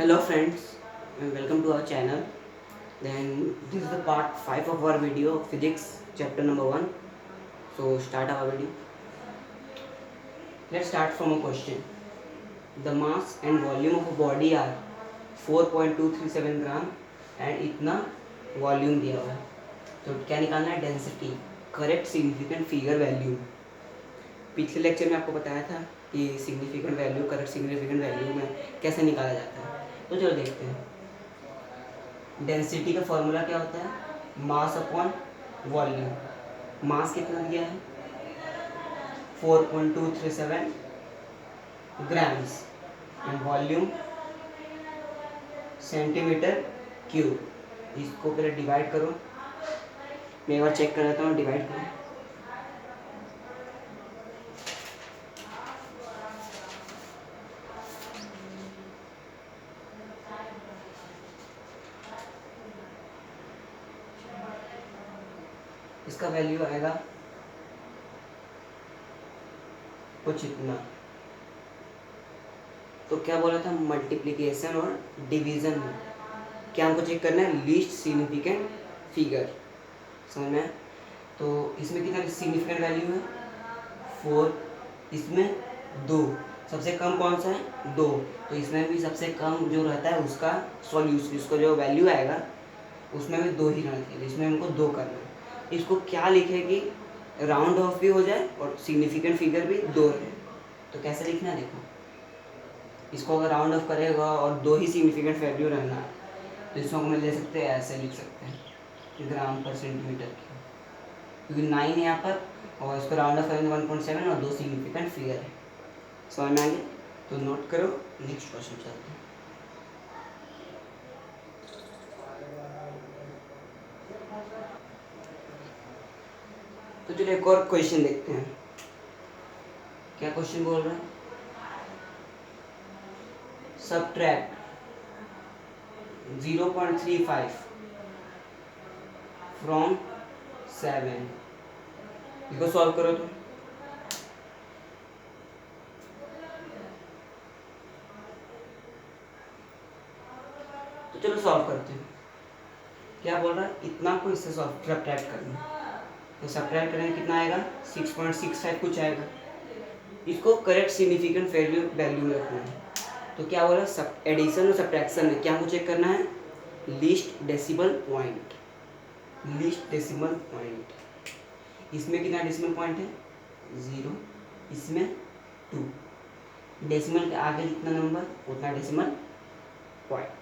Hello friends, and welcome to our channel. Then this is the part 5 of our video, physics chapter number 1. So start our video. Let's start from a question. The mass and volume of a body are 4.237 gram and इतना volume दिया हुआ है. तो क्या निकालना है? Density, correct significant figure value. पिछले lecture में आपको बताया था कि significant value, correct significant value में कैसे निकाला जाता है. तो चलो देखते हैं. डेंसिटी का फॉर्मूला क्या होता है? Mass upon volume. मास कितना दिया है? 4.237 grams and volume centimetre cube. इसको पहले डिवाइड करो. मैं एक बार चेक कर लेता हूँ. डिवाइड करो. इसका वैल्यू आएगा कुछ इतना. तो क्या बोला था? मल्टीप्लिकेशन और डिवीजन में क्या हमको चेक करना है? Least significant figure. समझ में? तो इसमें कितना सिग्निफिकेंट वैल्यू है? 4. इसमें 2. सबसे कम कौन सा है? 2. तो इसमें भी सबसे कम जो रहता है उसका सॉल्यूशन, उसका जो वैल्यू आएगा उसमें भी 2 ही रहना चाहिए. इसमें हमको 2 करना है. इसको क्या लिखे कि राउंड ऑफ भी हो जाए और सिग्निफिकेंट फिगर भी 2 रहे. तो कैसे लिखना है? देखो, इसको अगर राउंड ऑफ करेगा और 2 ही सिग्निफिकेंट वैल्यू रहना है तो इसको हम ले सकते हैं, ऐसे लिख सकते हैं, ग्राम पर सेंटीमीटर की. क्योंकि 9 है यहाँ पर और इसको राउंड ऑफ करेंगे 1.7 और 2 सिग्निफिकेंट फिगर है. समझ में आ गया? तो नोट करो. नेक्स्ट क्वेश्चन चलते हैं. तो चलिए एक और क्वेश्चन देखते हैं. क्या क्वेश्चन बोल रहा है? Subtract 0.35 from 7. इसको सॉल्व करो. तो चलो सॉल्व करते हैं. क्या बोल रहा है? इतना को इससे सब्ट्रैक्ट करना. तो सब्ट्रैक्ट करेंगे कितना आएगा? 6.65 कुछ आएगा. इसको करेक्ट सिग्निफिकेंट वैल्यू रखना है. तो क्या बोल रहा है? एडिशन और सब्ट्रैक्शन में क्या हमको चेक करना है? Least decimal point. Least decimal point. इसमें कितना डेसिमल पॉइंट है? 0. इसमें 2. डेसिमल के आगे जितना नंबर उतना डेसिमल पॉइंट.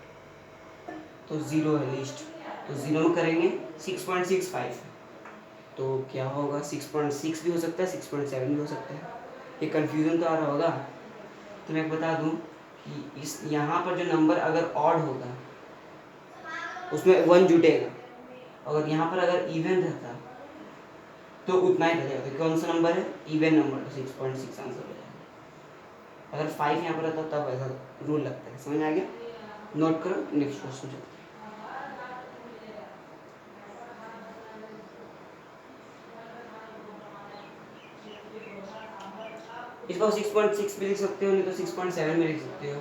तो 0 है लीस्ट. तो 0 में करेंगे 6.65. तो क्या होगा? 6.6 भी हो सकता है, 6.7 भी हो सकता है. ये कन्फ्यूजन तो आ रहा होगा. तो मैं बता दूं कि इस यहाँ पर जो नंबर अगर ऑड होगा उसमें 1 जुटेगा. अगर यहाँ पर अगर इवन रहता तो उतना ही रहेगा. तो कौन सा नंबर है? Even number. तो 6.6 आंसर हो जाएगा. अगर 5 यहाँ पर रहता तब ऐसा रूल लगता है. समझ में आ गया? नोट करो. नेक्स्ट क्वेश्चन चलते हैं. इसको 6.6 भी लिख सकते हो, नहीं तो 6.7 में लिख सकते हो.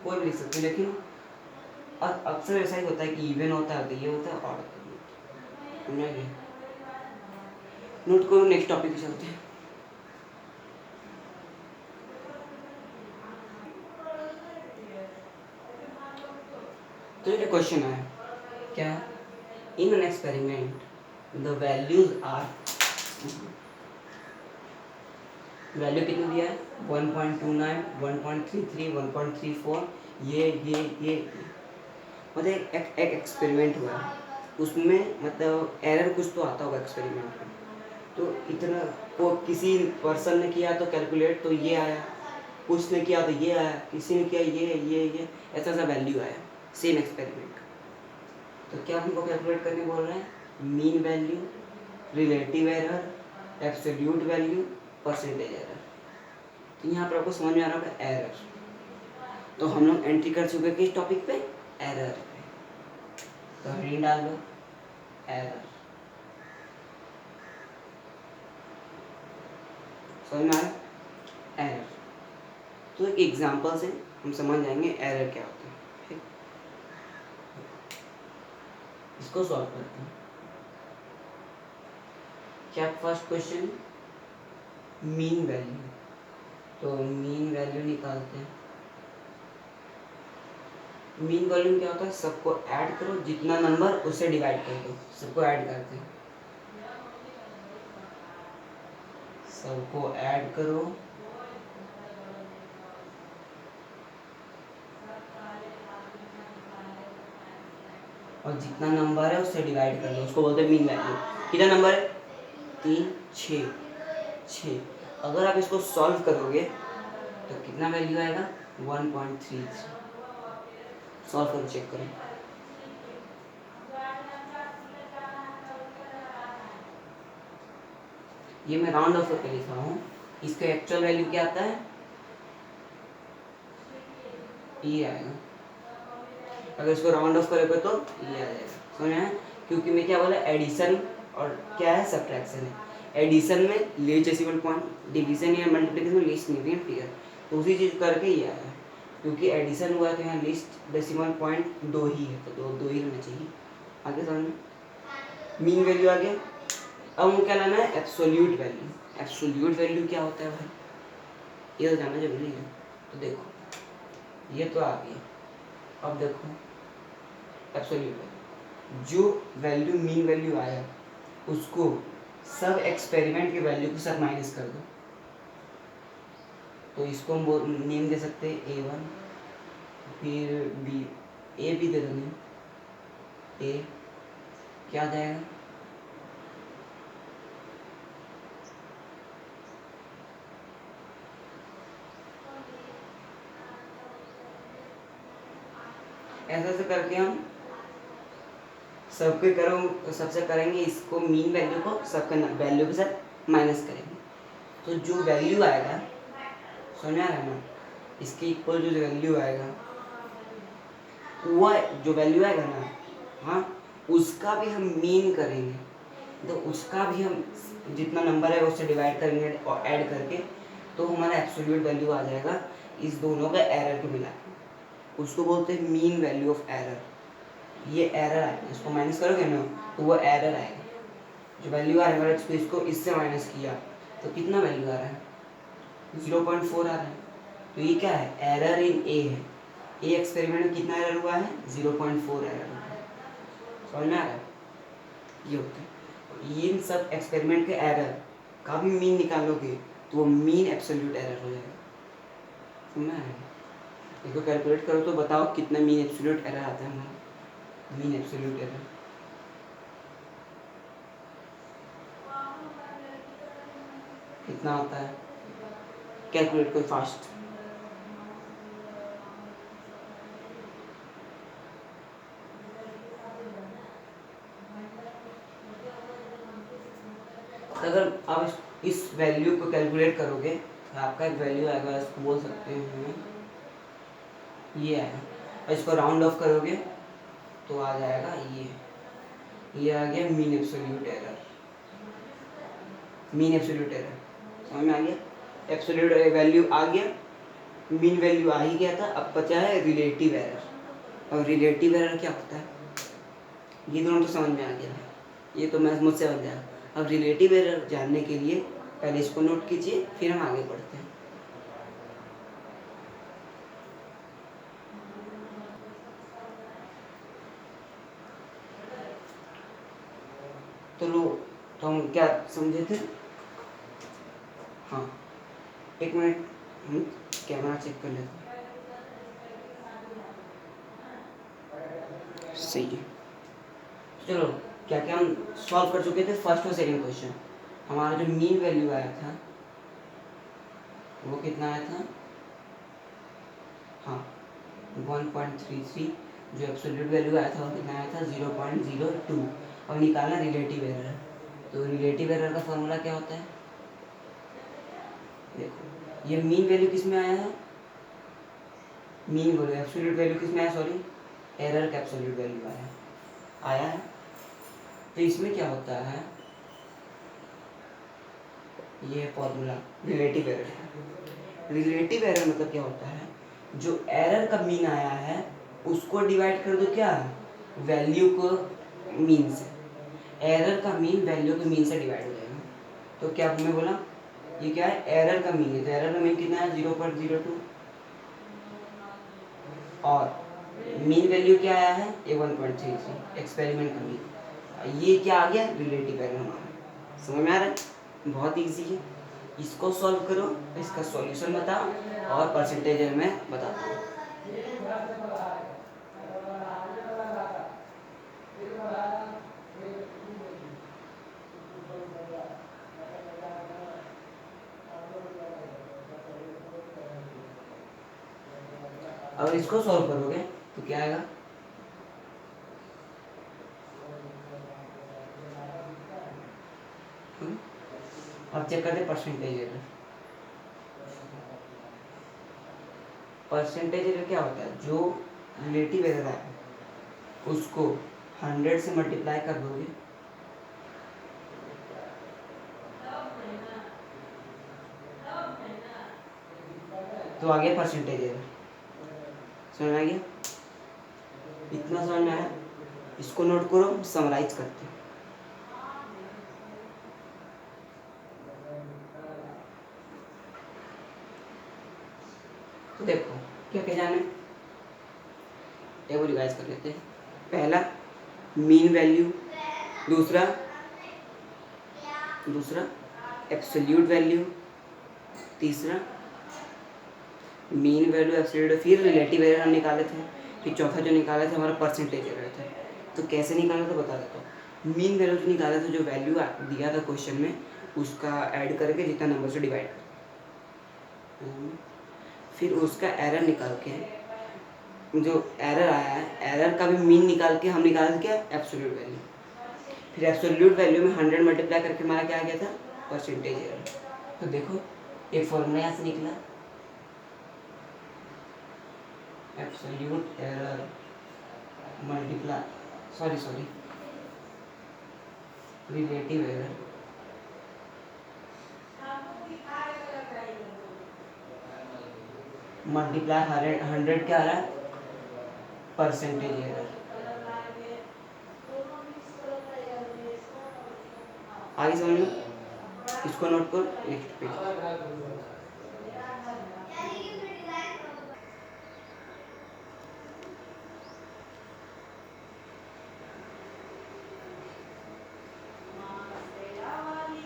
कोई भी लिख सकते हो. लेकिन अक्सर ऐसा ही होता है कि इवन होता है तो ये होता है, ऑड होता है. नोट करो. नेक्स्ट टॉपिक पे चलते हैं. तो ये क्वेश्चन है क्या? In an experiment the values are. Value कितना दिया है? 1.29, 1.33, 1.34. ये मतलब एक एक्सपेरिमेंट हुआ है. उसमें मतलब एरर कुछ तो आता होगा एक्सपेरिमेंट में. तो इतना वो किसी पर्सन ने किया तो कैलकुलेट तो ये आया, कुछ ने किया तो ये आया, किसी ने किया ये ऐसा सा वैल्यू आया सेम एक्सपेरिमेंट का. तो क्या हमको कैलकुलेट करने बोल रहे हैं? Mean value, relative error, absolute value, percentage error. तो यहाँ पर आपको समझ में आ रहा होगा एरर. तो हम लोग एंट्री कर चुके हैं किस टॉपिक पे? एरर पे. तो हेडिंग डाल दो एरर. समझ में आया? एरर. तो एक एग्जांपल से हम समझ जाएंगे एरर क्या होता है। ठीक, इसको सॉल्व करते हैं। क्या फर्स्ट क्वेश्चन मीन वैल्यू, तो मीन वैल्यू निकालते हैं। मीन वैल्यू क्या होता है, सबको ऐड करो, जितना नंबर उससे डिवाइड कर दो। सबको ऐड करते हैं, सबको ऐड करो और जितना नंबर है उससे डिवाइड कर दो, उसको बोलते हैं मीन वैल्यू। कितना नंबर है, 3, 6। अगर आप इसको सॉल्व करोगे तो कितना वैल्यू आएगा, 1.33। सॉल्व करो, चेक करो। ये मैं राउंड ऑफ करके लिखा हूँ, इसका एक्चुअल वैल्यू क्या आता है, ये आएगा। अगर इसको राउंड ऑफ करोगे तो ये आ जाएगा। समझ में आया? क्योंकि मैं क्या बोला, एडिशन और क्या है, सब्ट्रैक्शन है। एडिशन में लीस्ट डेसिमल पॉइंट, डिवीजन या मल्टीप्लिकेशन में लीस्ट सिग्निफिकेंट फिगर, तो उसी चीज़ करके ये आया। क्योंकि एडिशन हुआ है तो यहाँ लीस्ट डेसिमल पॉइंट 2 ही है, तो 2 ही रहना चाहिए। आगे समझ में, मीन वैल्यू आ गया। अब हमको क्या लाना है, एब्सोल्यूट वैल्यू। एब्सोल्यूट वैल्यू क्या होता है भाई, ये तो जानना जरूरी है। तो देखो, ये तो आ गया। अब देखो एब्सोल्यूट वैल्यू, जो वैल्यू मीन वैल्यू आया उसको सब एक्सपेरिमेंट के वैल्यू के साथ माइनस कर दो। तो इसको हम नेम दे सकते हैं A1, फिर B, A भी दे दो नेम, A क्या आ जाएगा, ऐसे ऐसे करके हम सबके करो, सबसे करेंगे इसको, मीन वैल्यू को सबके वैल्यू के साथ माइनस करेंगे। तो जो वैल्यू आएगा, समझ आ रहा है ना, इसके इक्वल जो वैल्यू आएगा, वो जो वैल्यू आएगा ना, हाँ, उसका भी हम मीन करेंगे। तो उसका भी हम जितना नंबर है उससे डिवाइड करेंगे और ऐड करके, तो हमारा एब्सोल्यूट वैल्यू आ जाएगा इस दोनों का एरर को मिला के। उसको बोलते हैं मीन वैल्यू ऑफ एरर। ये एरर आएगा, इसको माइनस करोगे ना तो वो एरर आएगा। जो वैल्यू आ रहा है, इसको इससे माइनस किया तो कितना वैल्यू आ रहा है, 0.4 आ रहा है। तो ये क्या है, एरर इन ए है। ए एक्सपेरिमेंट में कितना एरर हुआ है, 0.4 एरर हुआ है। समझ में आ रहा है, ये होता है। इन सब एक्सपेरिमेंट के एरर का भी मीन निकालोगे तो वो मीन एब्सोल्यूट एरर हो जाएगा। समझ में आ रहा है, इसको कैलकुलेट करो तो बताओ कितना मीन एब्सोल्यूट एरर आता है हमारा, मीन एब्सोल्यूट एरर। कितना आता है, कैलकुलेट करो फास्ट। अगर आप इस वैल्यू को कैलकुलेट करोगे तो आपका एक वैल्यू आएगा, इसको बोल सकते हैं ये आएगा। और इसको राउंड ऑफ करोगे तो आ जाएगा ये आ गया mean absolute error. Mean absolute error समझ में आ गया, एब्सोल्यूट वैल्यू आ गया, मीन वैल्यू आ ही गया था। अब बचा है रिलेटिव एरर। और रिलेटिव एरर क्या होता है, ये दोनों तो समझ में आ गया, ये तो मैं मुझसे बन जाएगा। अब रिलेटिव एरर जानने के लिए पहले इसको नोट कीजिए, फिर हम आगे बढ़ते हैं। तो हम क्या समझे थे, हाँ एक मिनट हम कैमरा चेक कर लेते हैं। सही है, चलो क्या क्या हम सॉल्व कर चुके थे फर्स्ट और सेकंड क्वेश्चन। हमारा जो मीन वैल्यू आया था वो कितना आया था, हाँ 1.33। जो एब्सोल्यूट वैल्यू आया था वो कितना आया था, 0.02। और निकालना रिलेटिव एरर। तो रिलेटिव एरर का फॉर्मूला क्या होता है, देखो ये मीन वैल्यू किस में आया है, मीन वैल्यू, एब्सोल्यूट वैल्यू किस में आया, सॉरी एरर का एब्सोल्यूट वैल्यू आया है। तो इसमें क्या होता है, ये formula relative error, relative error मतलब क्या होता है, जो एरर का मीन आया है उसको डिवाइड कर दो क्या, वैल्यू को मीन से। एरर का मीन वैल्यू के मीन से डिवाइड हो जाएगा। तो क्या हमने बोला, ये क्या है, एरर का मीन है। तो एरर का मीन कितना है, 0.02, और मीन वैल्यू क्या आया है, ये 1.33 एक्सपेरिमेंट का मीन। ये क्या आ गया, रिलेटिव एरर हमारा। समझ में आ रहा है, बहुत इजी है। इसको सॉल्व करो, इसका सॉल्यूशन बताओ और परसेंटेज में बताता हूँ। अगर इसको सॉल्व करोगे तो क्या आएगा, अब चेक करते परसेंटेज एरर। परसेंटेज एरर क्या होता है, जो रिलेटिव एरर है उसको 100 से मल्टीप्लाई कर दोगे तो आ गया परसेंटेज एरर। समझ में आ गया, इतना समझ में आया। इसको नोट करो, समराइज करते हैं। तो देखो क्या क्या जाने, एक बार रिवाइज कर लेते हैं। पहला मीन वैल्यू, दूसरा एब्सोल्यूट वैल्यू, तीसरा मीन वैल्यू एब्सोल्यूट, फिर रिलेटिव एरर हम निकाले थे, फिर चौथा जो निकाला था हमारा परसेंटेज एरर था। तो कैसे निकाला था बता देता हूँ। मीन वैल्यू जो निकाला था, जो वैल्यू दिया था क्वेश्चन में उसका ऐड करके जितना नंबर से डिवाइड कर, फिर उसका एरर निकाल के, जो एरर आया है एरर का भी मीन निकाल के हम निकाल के एब्सोल्यूट वैल्यू, फिर एब्सोल्यूट वैल्यू में 100 मल्टीप्लाई करके हमारा क्या आ गया था, परसेंटेज एरर। तो देखो एक फॉर्मूला यहाँ से निकला, absolute error multiply relative error multiply 100 क्या आ रहा है, परसेंटेज एरर। आगे समझ में, इसको नोट करो, नेक्स्ट पेज।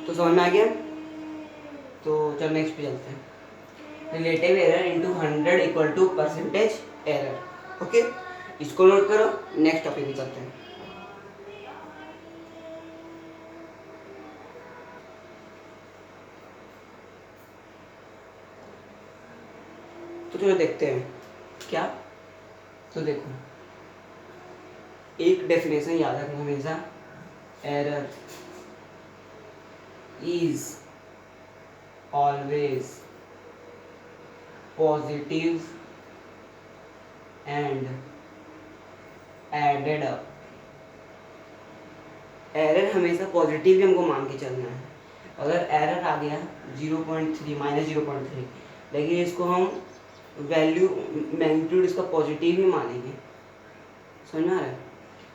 तो समझ में आ गया, तो चलो नेक्स्ट पे चलते हैं। Relative error into 100 equal to percentage error. Okay, इसको नोट करो, नेक्स्ट टॉपिक पे चलते हैं। तो चलो देखते हैं क्या। तो देखो एक डेफिनेशन याद रखना हमेशा, error is always positive and added up. Error हमेशा पॉजिटिव ही हमको मान के चलना है। अगर एरर आ गया 0.3 -0.3, लेकिन इसको हम वैल्यू मैग्नीट्यूड इसका पॉजिटिव ही मानेंगे। समझ में आ रहा है,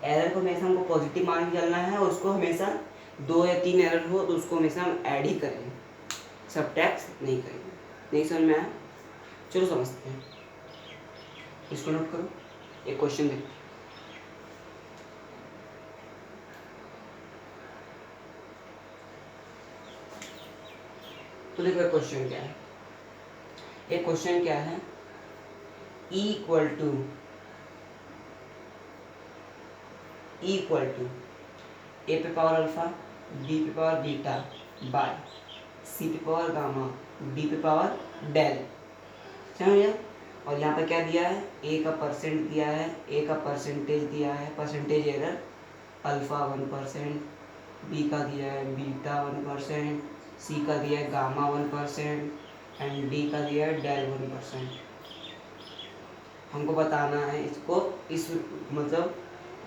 एरर को हमेशा हमको पॉजिटिव मान के चलना है, और उसको हमेशा 2 या 3 एरर हो तो उसको हमेशा हम ऐड ही करेंगे, सब्ट्रैक्ट नहीं करेंगे। नहीं समझ में आया, चलो समझते हैं। इसको नोट करो, एक क्वेश्चन देखो। तो देखो क्वेश्चन क्या है, एक क्वेश्चन क्या है, E इक्वल टू ए पे पावर अल्फा, बी पे पावर बीटा बाय सी पे पावर गामा, डी पे पावर डेल। समझ, और यहाँ पर क्या दिया है, ए का परसेंट दिया है, ए का परसेंटेज दिया है, परसेंटेज एरर अल्फा 1%, बी का दिया है बीटा 1%, सी का दिया है गामा 1% एंड डी का दिया है डेल 1%। हमको बताना है इसको, इस मतलब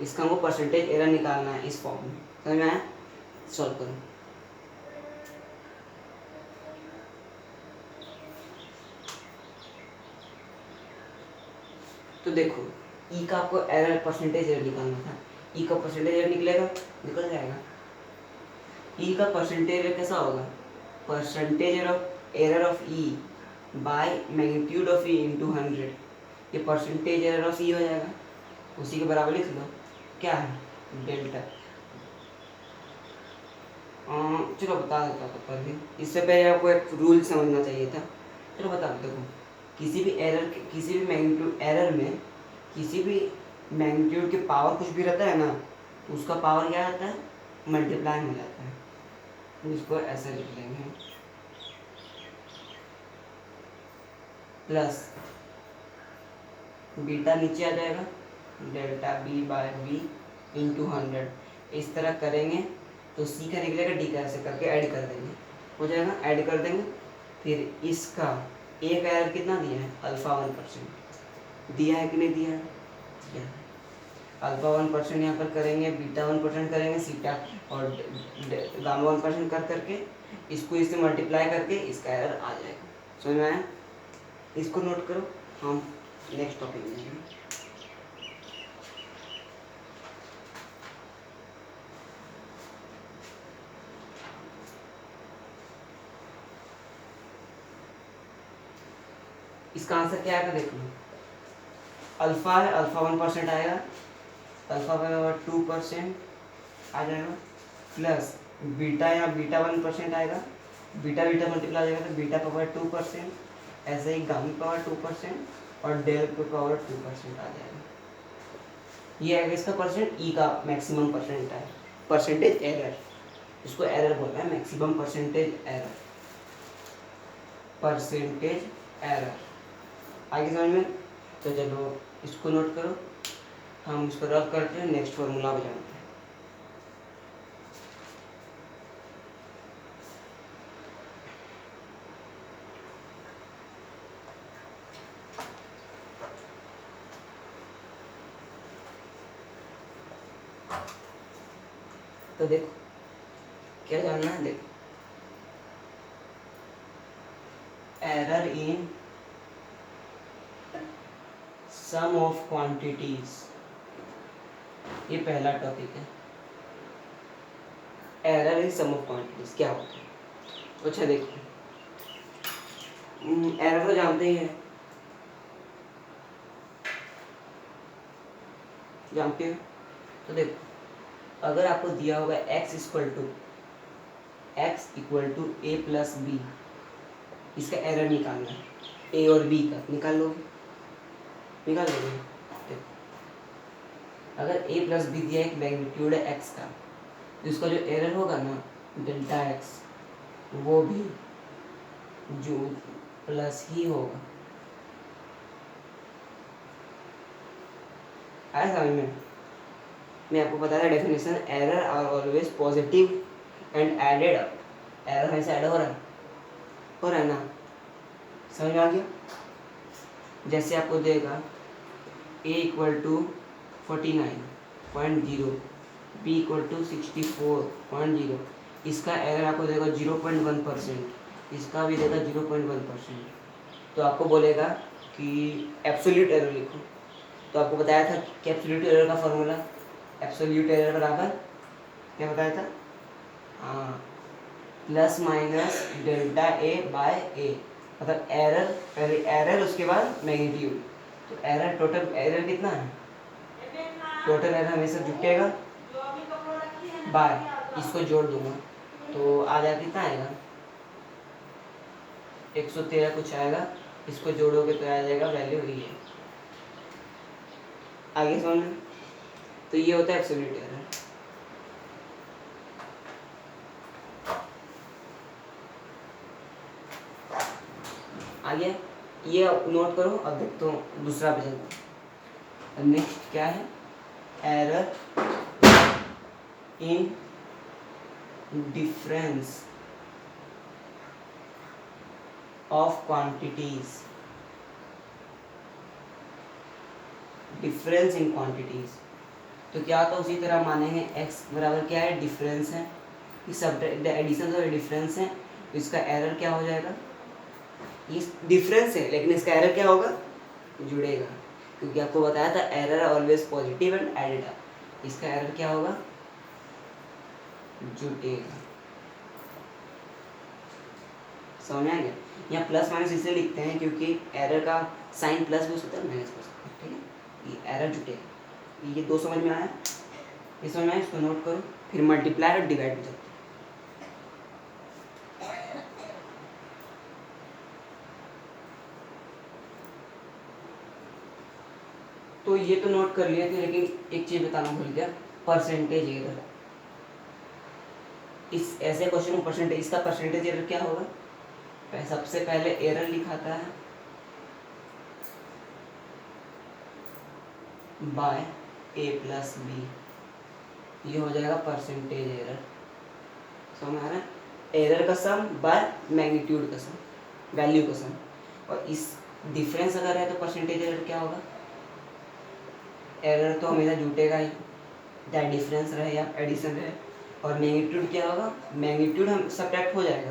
इसका हमको परसेंटेज एरर निकालना है इस फॉर्म में। समझ में आया, सॉल्व करो। तो देखो ई का आपको एरर परसेंटेज एरर निकालना था, ई का परसेंटेज एरर निकलेगा, निकल जाएगा। ई का परसेंटेज एरर कैसा होगा, percentage error of E by magnitude of E into 100, ये परसेंटेज एरर ऑफ ई हो जाएगा, उसी के बराबर लिख लो, क्या है डेल्टा। चलो बता देता हूँ पर भी, इससे पहले आपको एक रूल समझना चाहिए था। चलो बता दो, देखो किसी भी एरर, किसी भी मैग्नीट्यूड एरर में किसी भी मैग्नीट्यूड के पावर कुछ भी रहता है ना, तो उसका पावर क्या रहता है, मल्टीप्लाई हो जाता है। तो इसको ऐसा लिख लेंगे, प्लस बीटा नीचे आ जाएगा, delta B by B into 100, इस तरह करेंगे तो सी का निकलेगा, डी का ऐसे करके ऐड कर देंगे, हो जाएगा, ऐड कर देंगे। फिर इसका एक एरर कितना दिया है, अल्फा 1% दिया है कि नहीं दिया है, दिया है। अल्फा 1% यहाँ पर करेंगे, बीटा 1% करेंगे, सीटा और गामा 1% कर करके इसको इससे मल्टीप्लाई करके इसका एरर आ जाएगा। समझ में आया, इसको नोट करो, हम नेक्स्ट टॉपिक में जाएंगे। इसका आंसर क्या आएगा देख लो, अल्फा है, अल्फा 1% आएगा, अल्फा पावर 2% आ जाएगा, प्लस बीटा या बीटा 1% आएगा, बीटा बीटा मल्टीप्लाई आ जाएगा तो बीटा पावर 2%, ऐसे ही गामा पावर 2% और डेल पावर 2% आ जाएगा। ये आएगा इसका परसेंट, ई का मैक्सिमम परसेंट है, परसेंटेज एरर, इसको एरर बोल रहा है, maximum percentage error, percentage error. आगे समझ में, तो चलो इसको नोट करो, हम इसको रफ करते हैं, नेक्स्ट फॉर्मूला पे जानते हैं। तो देखो क्या जानना है, देखो error in sum of quantities, ये पहला टॉपिक है, error in sum of quantities क्या होता है। अच्छा देखो, एरर तो जानते ही हैं, जानते हो, तो देखो अगर आपको दिया होगा x equal to A plus B, इसका एरर निकालना है, ए और बी का निकाल लोगे, निकाल लोगे। देखो अगर a प्लस बी दिया एक मैग्नीट्यूड है x का, तो इसका जो एरर होगा ना डेल्टा x, वो भी जो प्लस ही होगा। आया समझ में, मैं आपको बता रहा definition, error are always positive and added up, error हमेशा ऐड हो रहा है ना, समझ में आ गया। जैसे आपको देगा a equal to 49.0, b equal to 64.0, इसका एरर आपको देगा 0.1%, इसका भी देगा 0.1%, तो आपको बोलेगा कि एब्सोल्यूट एरर लिखो। तो आपको बताया था कि एब्सोल्यूट एरर का फॉर्मूला, एब्सोल्यूट एरर बराबर क्या बताया था, हाँ plus minus delta A by ए, मतलब एरर पहले एरर उसके बाद मैग्नीट्यूड, तो एरर टोटल एरर कितना है, टोटल एरर हमेशा जुटेगा बाय, इसको जोड़ दूंगा तो आ जाएगा कितना आएगा 113 कुछ आएगा, इसको जोड़ोगे तो आ जाएगा वैल्यू ये। आगे समझ, तो ये होता है एब्सोल्यूट एरर। आगे ये नोट करो, अब देखते हो दूसरा पे चलते। नेक्स्ट क्या है, error in difference of quantities, difference in quantities, तो क्या होता है उसी तरह मानेंगे x बराबर क्या है, डिफरेंस है, इस सब एडिशन और डिफरेंस है, तो इसका एरर क्या हो जाएगा, इस डिफरेंस है लेकिन इसका एरर क्या होगा, जुड़ेगा, क्योंकि आपको बताया था error always positive and added up. इसका एरर क्या होगा, जुटेगा। समझ में आ गया? यहाँ प्लस माइनस इसलिए लिखते हैं क्योंकि एरर का साइन प्लस भी हो सकता है माइनस भी हो सकता है, ठीक है। ये एरर जुटेगा, ये दो समझ में आया? ये समझ में आया, इसको नोट करो। फिर मल्टीप्लाई और डिवाइड भी चलते हैं। तो ये तो नोट कर लिए थे, लेकिन एक चीज बताना भूल गया, परसेंटेज एरर। इस ऐसे क्वेश्चन में परसेंटेज, इसका परसेंटेज एरर क्या होगा? सबसे पहले एरर लिखाता है बाय ए प्लस बी, ये हो जाएगा परसेंटेज एरर। समझ में आ रहा है? एरर का सम बाय मैग्नीट्यूड का सम, वैल्यू का सम। और इस डिफरेंस अगर है तो परसेंटेज एरर क्या होगा? एरर तो हमेशा जुटेगा ही, चाहे डिफरेंस रहे या एडिशन रहे। और मैग्नीट्यूड क्या होगा? मैग्नीट्यूड हम सब्ट्रैक्ट हो जाएगा,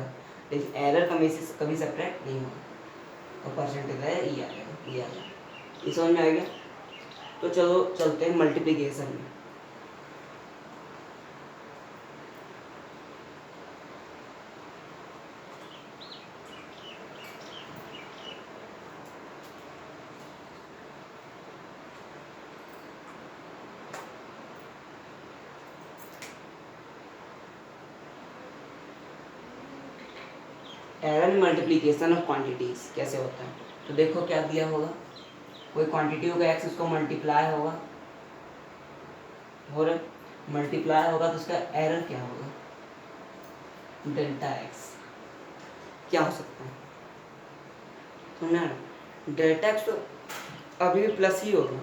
लेकिन एरर कभी सब्ट्रैक्ट नहीं होगा। तो परसेंटेज है ये आ जाएगा, ये आ जाएगा। ये समझ में आ गया? तो चलो चलते हैं मल्टीप्लिकेशन में। एरर मल्टीप्लिकेशन ऑफ क्वांटिटीज कैसे होता है? तो देखो क्या दिया होगा, कोई क्वांटिटी होगा एक्स, उसको मल्टीप्लाई होगा, और मल्टीप्लाई होगा तो उसका एरर क्या होगा? Delta x. क्या हो सकता है? सुनना, डेल्टा एक्स तो अभी भी प्लस ही होगा,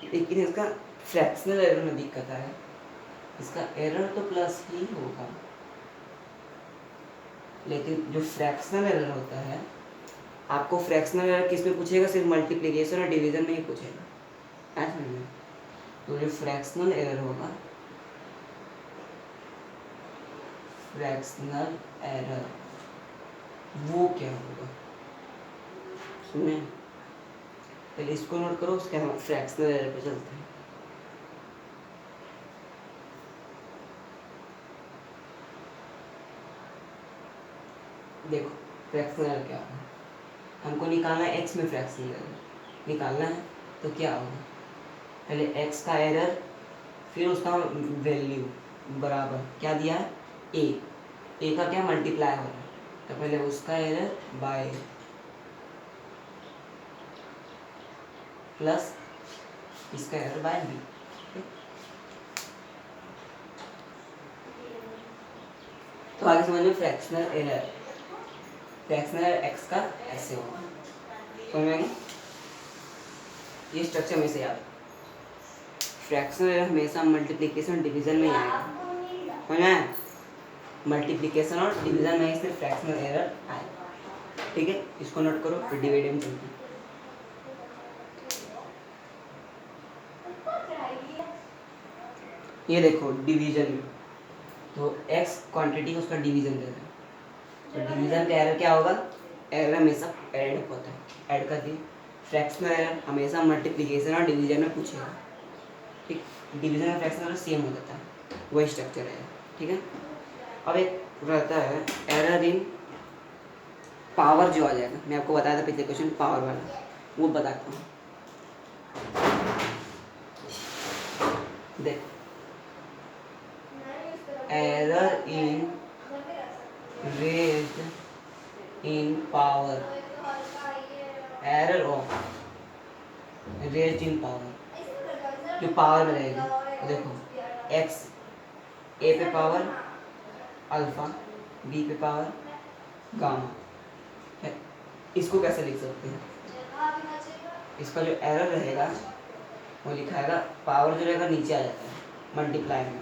लेकिन इसका फ्रैक्शनल एरर में दिक्कत है। इसका एरर तो प्लस ही होगा, लेकिन जो फ्रैक्शनल एरर होता है, आपको फ्रैक्शनल एरर किस में पूछेगा? सिर्फ मल्टीप्लिकेशन और डिवीजन में ही पूछेगा, ऐसा नहीं। तो जो फ्रैक्शनल एरर होगा, फ्रैक्शनल एरर वो क्या होगा? सुने, पहले इसको नोट करो, उसके हम फ्रैक्शनल एरर पे चलते हैं। देखो फ्रैक्शनल एरर क्या होगा, हमको निकालना है एक्स में फ्रैक्शनल एरर निकालना है, तो क्या होगा? पहले एक्स का एरर, फिर उसका वैल्यू बराबर क्या दिया है? ए का क्या मल्टीप्लाई हो रहा है, तो पहले उसका एरर बाय प्लस इसका एरर बाय बी। तो आगे समझ में, फ्रैक्शनल एरर एक्स का ऐसे होगा। समझ में आ गया? ये स्ट्रक्चर में से याद, फ्रैक्शनल एरर हमेशा मल्टीप्लिकेशन डिवीजन में ही आएगा। समझ में आया? मल्टीप्लिकेशन और डिवीजन में ही सिर्फ फ्रैक्शनल एरर आएगा, ठीक है। इसको नोट करो, फिर डिवाइड में चलते हैं। ये देखो डिवीजन में, तो x क्वांटिटी उसका डिवीजन दे रहा है, तो डिवीजन का एरर क्या होगा? एरर हमेशा ऐड होता है, ऐड कर दिए। फ्रैक्शनल एरर हमेशा मल्टीप्लिकेशन और डिवीजन में पूछेगा, ठीक। डिवीजन और फ्रैक्शनल सेम हो जाता है, वही स्ट्रक्चर है, ठीक है। अब एक रहता है एरर इन पावर, जो आ जाएगा, मैं आपको बताया था पिछले क्वेश्चन पावर वाला, वो बताता हूँ। देख, error in raised in power, error of raised in power, जो पावर में रहेगी। देखो एक्स ए पे पावर अल्फा, बी पे पावर गामा है, इसको कैसे लिख सकते हैं? इसका जो एरर रहेगा वो लिखाएगा, पावर जो रहेगा नीचे आ जाता है मल्टीप्लाई में,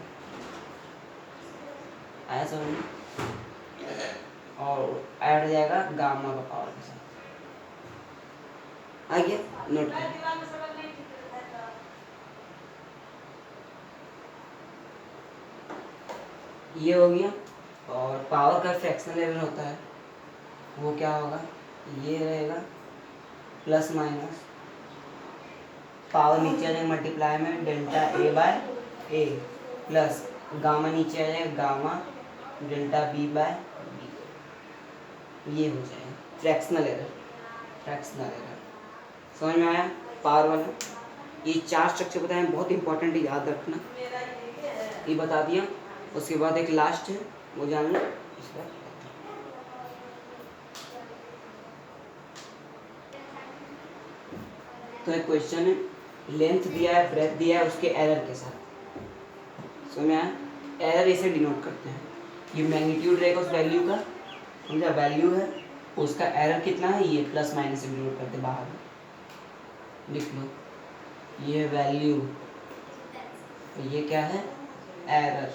आया समझ में? और ऐड हो जाएगा गामा का पावर के साथ, आ गया? नोट कर, ये हो गया। और पावर का फ्रैक्शनल एरर होता है, वो क्या होगा? ये रहेगा प्लस माइनस पावर नीचे आ जाएगा मल्टीप्लाई में delta A by A plus gamma नीचे आ जाएगा gamma delta B by B. ये हो जाएगा फ्रैक्शनल एरर। समझ में आया पावर वाला? ये 4 स्ट्रक्चर बताए हैं, बहुत इंपॉर्टेंट है, याद रखना। ये बता दिया। उसके बाद एक लास्ट है, वो जान लो। तो एक क्वेश्चन है, लेंथ दिया है, ब्रेथ दिया है, उसके एरर के साथ। समझ में आया? एरर ऐसे डिनोट करते हैं, ये मैग्नीट्यूड रहेगा उस वैल्यू का, समझा? वैल्यू है, उसका एरर कितना है, ये प्लस माइनस से डिनोट करते बाहर लिख लो। ये वैल्यू, ये क्या है, एरर।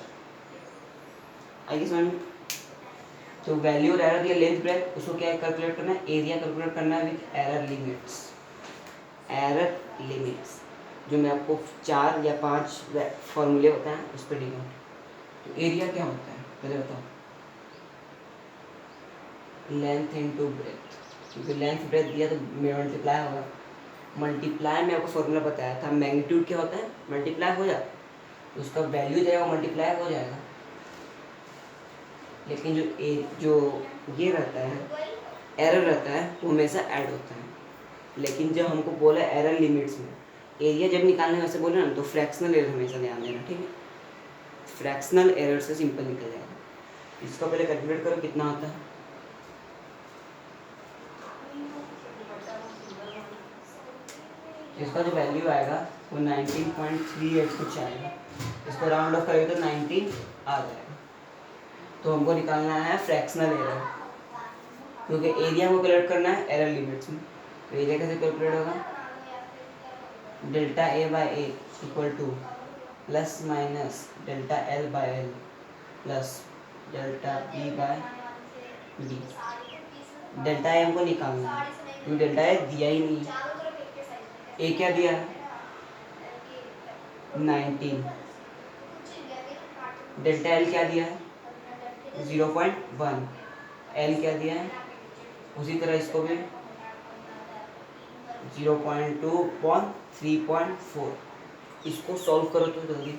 आइए समझ में? तो वैल्यू और एरर दिया, लेंथ ब्रेथ, उसको क्या कैलकुलेट करना है, एरिया कैलकुलेट करना है with error limits. Error limits जो मैं आपको 4 या 5 फॉर्मूले बताएं उस पर डिनोट। तो एरिया क्या होता है पहले बताओ? लेंथ इनटू ब्रेथ, क्योंकि लेंथ ब्रेथ दिया तो मल्टीप्लाई होगा। मल्टीप्लाई में आपको फॉर्मूला बताया था, मैग्नीट्यूड क्या होता है, मल्टीप्लाई हो जाता है, उसका वैल्यू जाएगा मल्टीप्लाई हो जाएगा। लेकिन जो ये रहता है, एरर रहता है, वो हमेशा ऐड होता है। लेकिन जब हमको बोला एरर लिमिट्स में एरिया जब निकालने वैसे बोले ना, तो फ्रैक्शनल एरर हमेशा ध्यान देना, ठीक है? फ्रैक्शनल एरर से सिंपल निकल जाएगा। इसका पहले कैलकुलेट करो कितना होता है। इसका जो वैल्यू आएगा वो 19.38 कुछ आएगा। इसको राउंड ऑफ करेंगे तो 19 आ जाएगा। तो हमको निकालना है फ्रैक्शनल एरर, क्योंकि एरिया को कैलकुलेट करना है एरर लिमिट्स में। तो एरिया कैसे कैलकुलेट होगा, delta A by A equal to plus minus delta L by L plus delta B by B. Delta A हमको निकालना है, क्योंकि डेल्टा ए दिया ही नहीं है। ए क्या दिया है, 19। डेल्टा एल क्या दिया है, 0.1। एल क्या दिया है, उसी तरह इसको भी 0.2 पॉइंट 3.4। इसको सॉल्व करो तो जल्दी,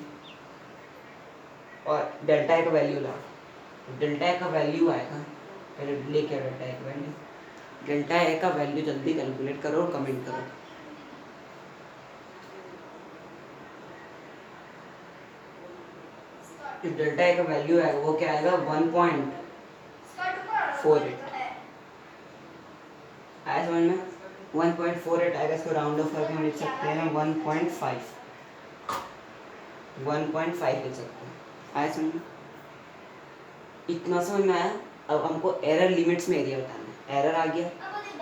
और डेल्टा ए का वैल्यू लाओ। डेल्टा ए का वैल्यू आएगा, पहले लेके आओ डेल्टा ए का वैल्यू। डेल्टा ए का वैल्यू जल्दी कैलकुलेट करो और कमेंट करो। जो डेल्टा ए का वैल्यू आएगा वो क्या आएगा, 1.48 आया समझ में? 1.48 आएगा। इसको राउंड ऑफ करके हम लिख सकते हैं 1.5 लिख सकते हैं। आया समझ में? इतना समझ में आया? अब हमको एरर लिमिट्स में एरिया बताना है। एरर आ गया,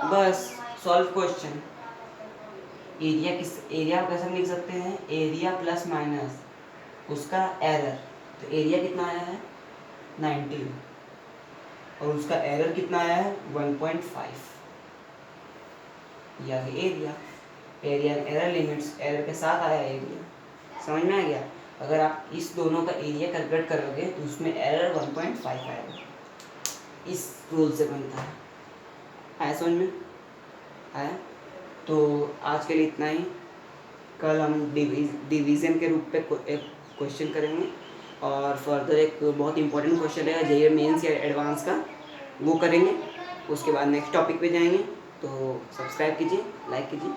बस सॉल्व क्वेश्चन। एरिया एरिया कैसे लिख सकते हैं, एरिया प्लस माइनस उसका एरर। तो एरिया कितना आया है, 19, और उसका एरर कितना आया है, 1.5। या area, area error limits, error के साथ आया एरिया। समझ में आ गया? अगर आप इस दोनों का एरिया कैलकुलेट करोगे तो उसमें एरर 1.5 आएगा। इस रूल से बनता है। आया समझ में? आया? तो आज के लिए इतना ही। कल हम डिवीज़न के रूप पे एक क्वेश्चन करेंगे, और फर्दर एक बहुत इंपॉर्टेंट क्वेश्चन है जेईई मेंस या एडवांस का, वो करेंगे। उसके बाद नेक्स्ट टॉपिक पे जाएंगे। तो सब्सक्राइब कीजिए, लाइक कीजिए।